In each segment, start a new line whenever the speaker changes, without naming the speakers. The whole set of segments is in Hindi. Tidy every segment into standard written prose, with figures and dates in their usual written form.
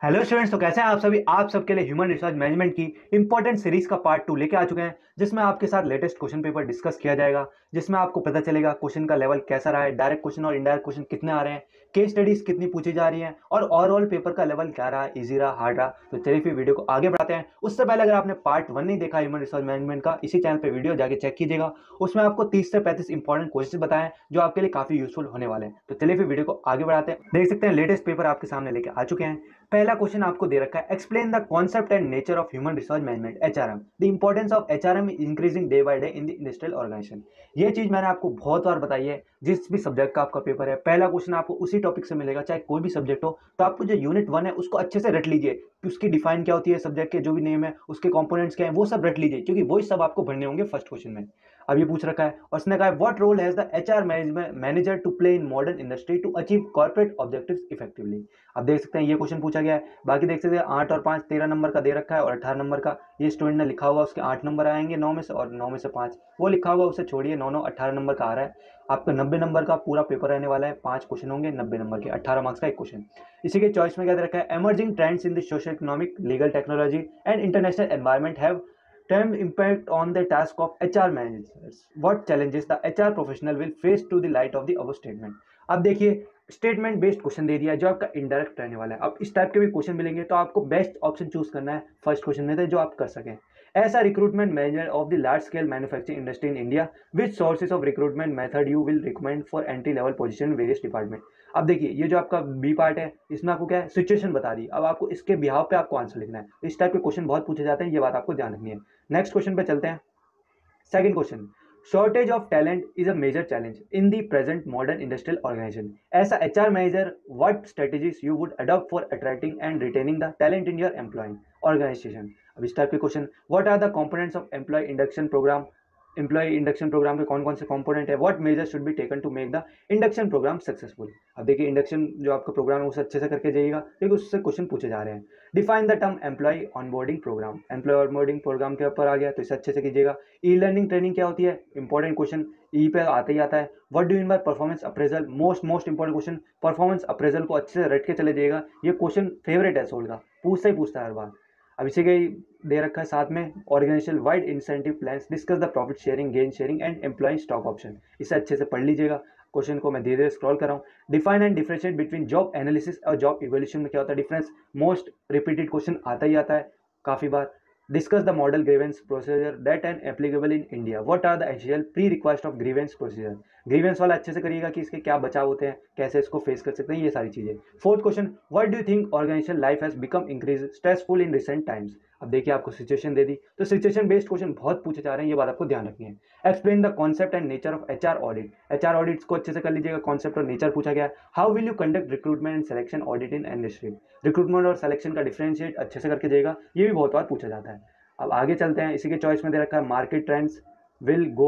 हेलो स्टूडेंट्स, तो कैसे हैं आप सभी। आप सबके लिए ह्यूमन रिसोर्स मैनेजमेंट की इंपॉर्टेंट सीरीज का पार्ट 2 लेके आ चुके हैं, जिसमें आपके साथ लेटेस्ट क्वेश्चन पेपर डिस्कस किया जाएगा, जिसमें आपको पता चलेगा क्वेश्चन का लेवल कैसा रहा है, डायरेक्ट क्वेश्चन और इनडायरेक्ट क्वेश्चन कितने आ रहे हैं, केस स्टडीज कितनी पूछी जा रही हैं और ओवरऑल पेपर का लेवल क्या रहा, इजी रहा, हार्ड रहा। तो चलिए फिर वीडियो को आगे बढ़ाते हैं। उससे पहले अगर आपने पार्ट 1 नहीं देखा ह्यूमन रिसोर्स मैनेजमेंट का, इसी चैनल पर वीडियो जाके चेक कीजिएगा। उसमें आपको 30 से 35 इंपॉर्टेंट क्वेश्चन बताएं जो आपके लिए काफी यूजफुल होने वाले हैं। तो चलिए फिर वीडियो को आगे बढ़ाते हैं। देख सकते हैं लेटेस्ट पेपर आपके सामने लेके आ चुके हैं। पहला क्वेश्चन आपको दे रखा है, explain the concept and nature of human resource management HRM, the importance of HRM is increasing day by day in the industrial organisation. ये चीज मैंने आपको बहुत बार बताई है। जिस भी सब्जेक्ट का आपका पेपर है, पहला क्वेश्चन आपको उसी टॉपिक से मिलेगा, चाहे कोई भी सब्जेक्ट हो। तो आपको जो यूनिट 1 है उसको अच्छे से रट लीजिए कि उसकी डिफाइन क्या होती है, सब्जेक्ट के जो भी नेम है, उसके कंपोनेंट्स क्या है, वो सब रट लीजिए, क्योंकि वही सब आपको भरने होंगे फर्स्ट क्वेश्चन में। अब ये पूछ रखा है और उसने कहा, what role has the HR manager to play in modern industry to achieve corporate objectives effectively. अब देख सकते हैं ये क्वेश्चन पूछा गया है। बाकी देख सकते हैं 8 और 5 13 नंबर का दे रखा है और 18 नंबर का ये स्टूडेंट ने लिखा हुआ, उसके 8 नंबर आएंगे 9 में से, और 9 में से 5 वो लिखा हुआ, उसे छोड़िए। 9 9 18 नंबर का आ रहा है। आपका 90 नंबर का पूरा पेपर रहने वाला है। 5 क्वेश्चन होंगे 90 नंबर के, 18 मार्क्स का एक क्वेश्चन। इसी के चॉइस में क्या दे रखा है, emerging trends in the social economic legal technology and international environment have term impact on the task of HR managers. What challenges the HR professional will face to the light of the above statement. अब देखिए, स्टेटमेंट बेस्ड क्वेश्चन दे दिया है जो आपका इनडायरेक्ट रहने वाला है। अब इस टाइप के भी क्वेश्चन मिलेंगे तो आपको बेस्ट ऑप्शन चूज करना है फर्स्ट क्वेश्चन में से जो आप कर सकें। ऐसा recruitment manager of the large scale manufacturing industry in India, which sources of recruitment method you will recommend for entry level position various department. अब देखिए, ये जो आपका बी पार्ट है, इसमें आपको क्या है, सिचुएशन बता दी। अब आपको इसके बिहाव पे आपको आंसर लिखना है। इस टाइप के क्वेश्चन बहुत पूछे जाते हैं, ये बात आपको ध्यान रखनी है। नेक्स्ट क्वेश्चन पे चलते हैं। Second question, shortage of talent is a major challenge in the present modern industrial organisation. As HR manager, what strategies you would adopt for attracting and retaining the talent in your employing organisation. अब इस टाइप के question, what are the components of employ induction programme के कौन कौन से कंपोनेंट है, what measure should be taken to make the induction programme successful. अब देखिए, इंडक्शन जो आपका प्रोग्राम है उसे अच्छे से करके जाइएगा, क्योंकि उससे क्वेश्चन पूछे जा रहे हैं। Define the term employ onboarding programme, employ onboarding programme के ऊपर आ गया, तो इसे अच्छे से कीजिएगा। ई लर्निंग ट्रेनिंग क्या होती है, इंपॉर्टेंट क्वेश्चन ई पे आते ही आता है। What do mean by performance appraisal, most important question. Performance appraisal को अच्छे से रट के चले जाइएगा, ये क्वेश्चन फेवरेट है सोल का, पूछता ही पूछता है हर बार। अब इसी के ही दे रखा है साथ में, organisation wide incentive plans, discuss the profit sharing, gain sharing and employ stock option. इसे अच्छे से पढ़ लीजिएगा। क्वेश्चन को मैं धीरे धीरे स्क्रॉल कर रहा हूँ। Define and differentiate between job analysis और जॉब इवोल्यूशन में क्या होता है डिफरेंस, मोस्ट रिपीटेड क्वेश्चन आता ही आता है काफी बार। Discuss the model grievance procedure that and applicable in India, what are the essential pre request of grievance procedure. Grievance वाला अच्छे से करिएगा कि इसके क्या बचाव होते हैं, कैसे इसको फेस कर सकते हैं, ये सारी चीजें। Fourth question, what do you think organisation life has become increase stressful in recent times. अब देखिए, आपको सिचुएशन दे दी, तो सिचुएशन बेस्ड क्वेश्चन बहुत पूछे जा रहे हैं, ये बात आपको ध्यान रखनी है। Explain the concept and nature of HR audit, HR audits को अच्छे से कर लीजिएगा, कॉन्सेप्ट और नेचर पूछा गया है। How will you conduct recruitment and selection audit in industry, recruitment और सिलेक्शन का डिफरेंशिएट अच्छे से करके जाएगा, ये भी बहुत बार पूछा जाता है। अब आगे चलते हैं। इसी के चॉइस में दे रखा है, market trends will go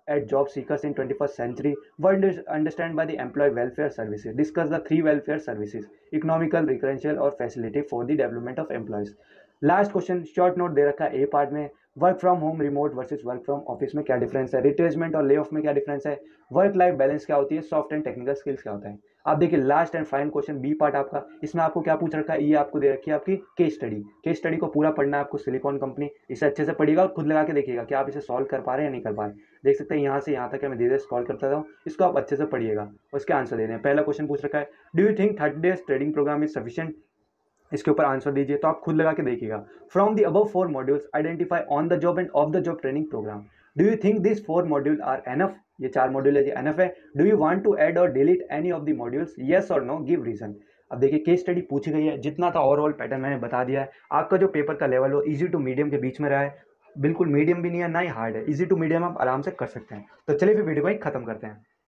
at job seekers in 21st century, what is understand by the employee welfare services, discuss the 3 welfare services, economical, recreational और facility for the development of employees। Last question short note दे रखा है ए पार्ट में, work from home remote versus work from office में क्या डिफरेंस है, रिट्रेसमेंट और ले ऑफ में क्या डिफरेंस है, वर्क लाइफ बैलेंस क्या होती है, सॉफ्ट एंड टेक्निकल स्किल्स क्या होता है। आप देखिए, last and final question B part आपका, इसमें आपको क्या पूछ रखा है, ये आपको दे रखी है आपकी केस स्टडी। केस स्टडी को पूरा पढ़ना है आपको, सिलिकॉन कंपनी। इसे अच्छे से पढ़िएगा और खुद लगा के देखिएगा कि आप इसे सॉल्व कर पा रहे हैं या नहीं कर पा रहे। देख सकते हैं यहाँ से यहाँ तक है, मैं धीरे धीरे स्क्रॉल करता हूँ, इसको आप अच्छे से पढ़िएगा, उसके आंसर दे रहे हैं। पहला क्वेश्चन पूछ रखा है, do you think 30 days trading programme is sufficient, इसके ऊपर आंसर दीजिए, तो आप खुद लगा के देखिएगा। From the above 4 modules identify on the job and off the job training programme, do you think this 4 module are enough, ये 4 मॉड्यूल है, ये एनफ है। Do you want to add और delete any of the modules, yes और नो, गिव रीजन। अब देखिए, केस स्टडी पूछी गई है, जितना था ओवरऑल पैटर्न मैंने बता दिया है। आपका जो पेपर का लेवल हो इजी टू मीडियम के बीच में रहा है, बिल्कुल मीडियम भी नहीं है ना ही हार्ड है, इजी टू मीडियम आप आराम से कर सकते हैं। तो चलिए फिर वीडियो को ही खत्म करते हैं।